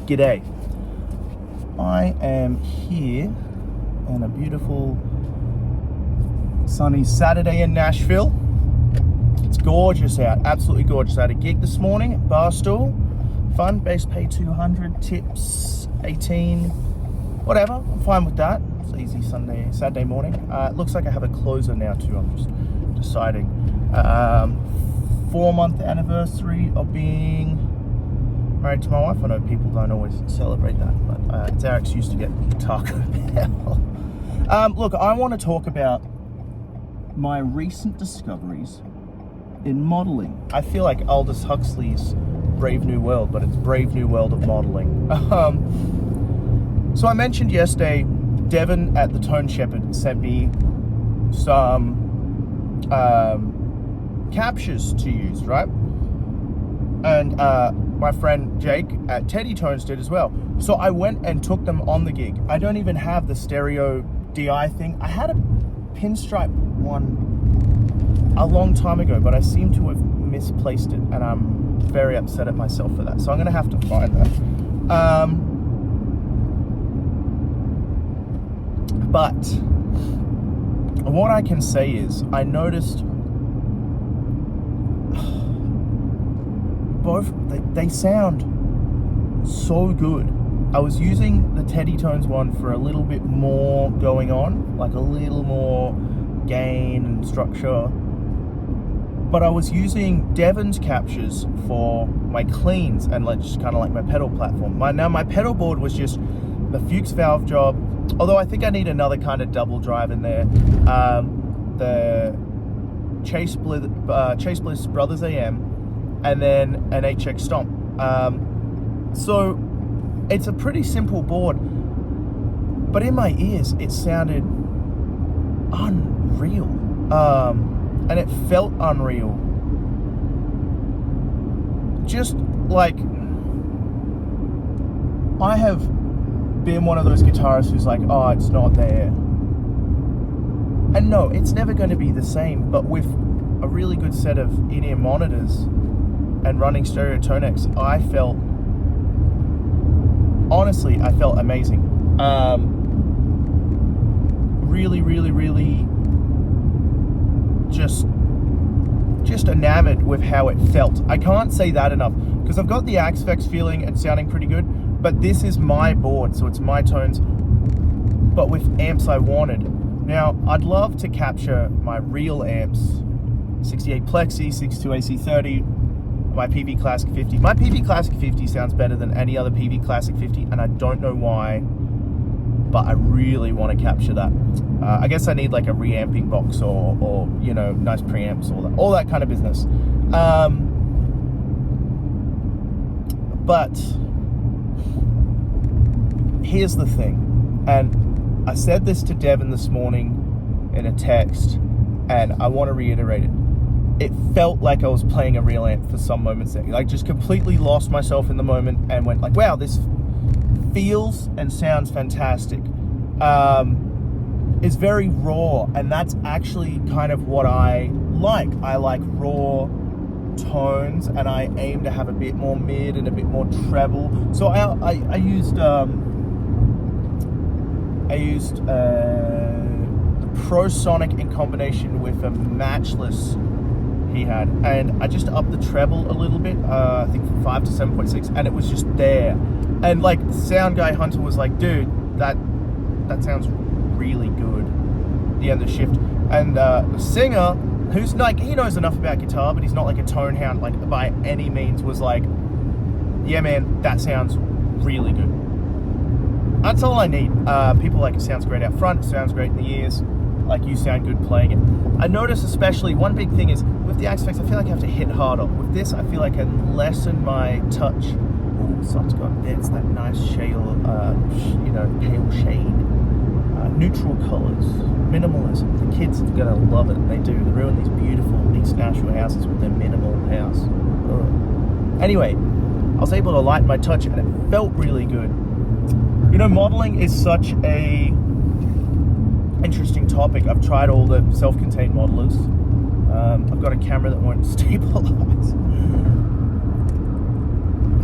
G'day. I am here on a beautiful sunny Saturday in Nashville. It's gorgeous out, absolutely gorgeous. I had a gig this morning at Barstool. Fun, base pay 200, tips 18, whatever. I'm fine with that. It's an easy Saturday morning. It looks like I have a closer now too. I'm just deciding. 4-month anniversary of being married to my wife. I know people don't always celebrate that, but it's our excuse to get Taco Bell. Look, I want to talk about my recent discoveries in modeling. I feel like Aldous Huxley's Brave New World, but it's Brave New World of modeling. So I mentioned yesterday, Devon at the Tone Shepherd sent me some captures to use, right? And my friend Jake at Teddy Tones did as well. So I went and took them on the gig. I don't even have the stereo DI thing. I had a pinstripe one a long time ago, but I seem to have misplaced it, and I'm very upset at myself for that. So I'm gonna have to find that. But what I can say is I noticed both, they sound so good. I was using the Teddy Tones one for a little bit more going on, like a little more gain and structure. But I was using Devon's captures for my cleans and like just kind of like my pedal platform. My pedal board was just the Fuchs valve job, although I think I need another kind of double drive in there. The Chase Bliss Brothers AM, and then an HX Stomp. So it's a pretty simple board, but in my ears it sounded unreal, and it felt unreal. Just like, I have been one of those guitarists who's like, oh, it's not there. And no, it's never going to be the same, but with a really good set of in-ear monitors and running stereo Tonex, I felt amazing. Really just enamored with how it felt. I can't say that enough, because I've got the Axfex feeling and sounding pretty good, but this is my board, so it's my tones, but with amps I wanted. Now, I'd love to capture my real amps, 68 Plexi, 62 AC30, my PV Classic 50. My PV Classic 50 sounds better than any other PV Classic 50, and I don't know why, but I really want to capture that. I guess I need like a reamping box or you know, nice preamps, all that kind of business. But here's the thing, and I said this to Devon this morning in a text, and I want to reiterate it. It felt like I was playing a real amp for some moments there. Like, just completely lost myself in the moment and went like, wow, this feels and sounds fantastic. It's very raw, and that's actually kind of what I like. I like raw tones, and I aim to have a bit more mid and a bit more treble. So I used the Prosonic in combination with a Matchless he had, and I just upped the treble a little bit, I think from 5 to 7.6, and it was just there. And like, the sound guy Hunter was like, dude, that sounds really good, the end of the shift. And the singer, who's like, he knows enough about guitar, but he's not like a tone hound like by any means, was like, yeah man, that sounds really good. That's all I need. People like, it sounds great out front, it sounds great in the ears, like you sound good playing it. I notice especially one big thing is with the Axfex, I feel like I have to hit harder. With this, I feel like I lessen my touch. Ooh, sun's got, it's that nice shale, pale shade. Neutral colors, minimalism. The kids are gonna love it. They do. They ruin these beautiful East Nashville houses with their minimal house. Ugh. Anyway, I was able to lighten my touch, and it felt really good. You know, modeling is such a interesting topic. I've tried all the self-contained modelers. I've got a camera that won't stabilize.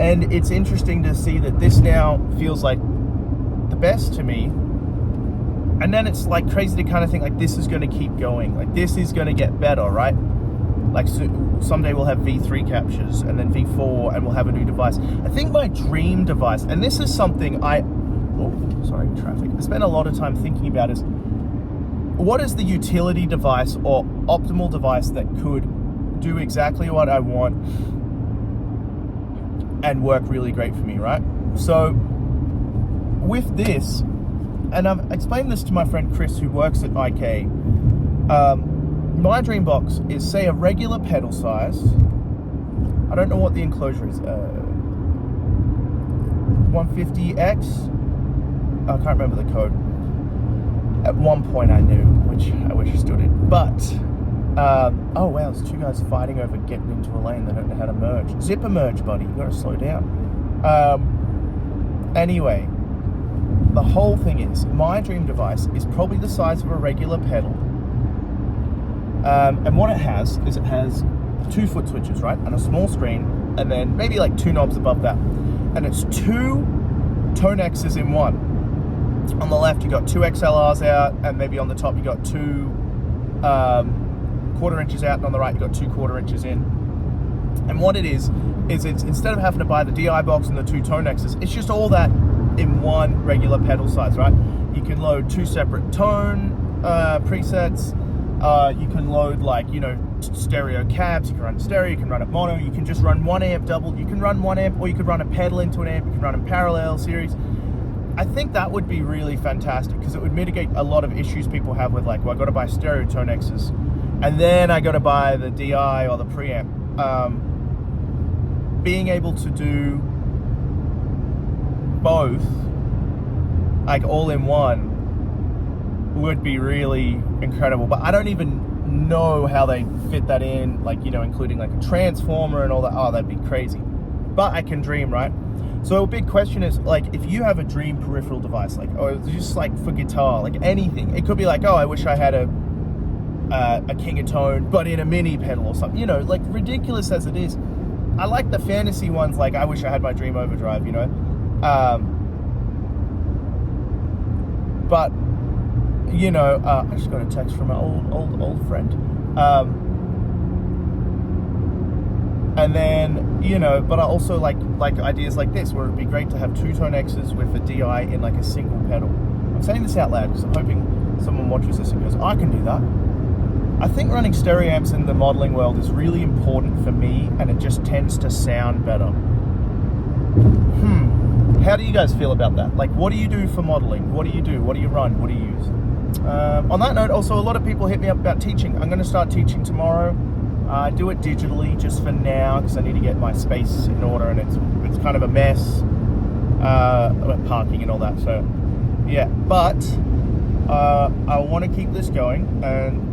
And it's interesting to see that this now feels like the best to me. And then it's like crazy to kind of think like this is going to keep going. Like this is going to get better, right? Like someday we'll have V3 captures and then V4 and we'll have a new device. I think my dream device, and this is something I spent a lot of time thinking about, is what is the utility device or optimal device that could do exactly what I want and work really great for me, right? So with this, and I've explained this to my friend Chris who works at IK, my dream box is, say, a regular pedal size. I don't know what the enclosure is. 150X? I can't remember the code. At one point I knew, which I wish I still did. But, oh wow, there's two guys fighting over getting into a lane. They don't know how to merge. Zipper merge, buddy. You gotta slow down. Anyway, the whole thing is, my dream device is probably the size of a regular pedal. And what it has is it has 2 foot switches, right? And a small screen, and then maybe like 2 knobs above that. And it's 2 tone X's in one. On the left, you got 2 XLRs out, and maybe on the top, you got 2 quarter inches out, and on the right, you got 2 quarter inches in. And what it is it's instead of having to buy the DI box and the 2 tone X's, it's just all that in one regular pedal size, right? You can load 2 separate tone presets. You can load, like, you know, stereo cabs. You can run stereo, you can run it mono, you can just run 1 amp double, you can run 1 amp, or you could run a pedal into an amp, you can run in parallel series. I think that would be really fantastic because it would mitigate a lot of issues people have with, like, well, I got to buy stereo tone X's and then I got to buy the DI or the preamp. Being able to do both, like, all in one would be really incredible, but I don't even know how they fit that in, like, you know, including like a transformer and all that. Oh, that'd be crazy, but I can dream, right? So a big question is, like, if you have a dream peripheral device, like, or just like for guitar, like anything, it could be like, oh, I wish I had a King of Tone but in a mini pedal or something, you know, like, ridiculous as it is. I like the fantasy ones, like I wish I had my Dream Overdrive, you know, but you know, I just got a text from an old friend. And then, you know, but I also like ideas like this, where it'd be great to have 2 tone X's with a DI in like a single pedal. I'm saying this out loud because I'm hoping someone watches this and goes, I can do that. I think running stereo amps in the modeling world is really important for me, and it just tends to sound better. How do you guys feel about that? Like, what do you do for modeling? What do you do? What do you run? What do you use? On that note, also, a lot of people hit me up about teaching. I'm going to start teaching tomorrow. I do it digitally just for now because I need to get my space in order, and it's kind of a mess, parking and all that. So yeah, but I want to keep this going, and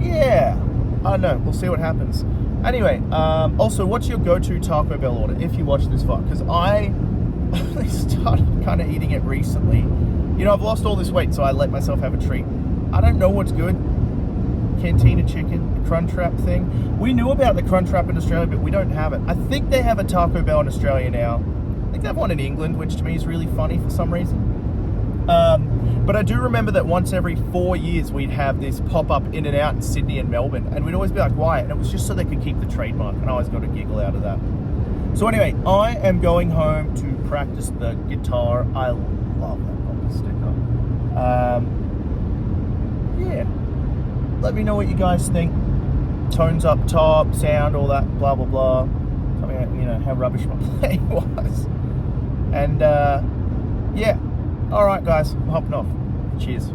yeah, I don't know, we'll see what happens. Anyway, also, what's your go-to Taco Bell order if you watch this vlog? Because I only started kind of eating it recently. You know, I've lost all this weight, so I let myself have a treat. I don't know what's good. Cantina chicken, the Crunchwrap thing. We knew about the Crunchwrap in Australia, but we don't have it. I think they have a Taco Bell in Australia now. I think they have one in England, which to me is really funny for some reason. But I do remember that once every 4 years we'd have this pop-up in and out in Sydney and Melbourne, and we'd always be like, why? And it was just so they could keep the trademark, and I always got a giggle out of that. So anyway, I am going home to practice the guitar. I love that bumper sticker. Yeah. Let me know what you guys think. Tones up top, sound, all that, blah, blah, blah. Tell me, you know, how rubbish my playing was. And, yeah. All right, guys, I'm hopping off. Cheers.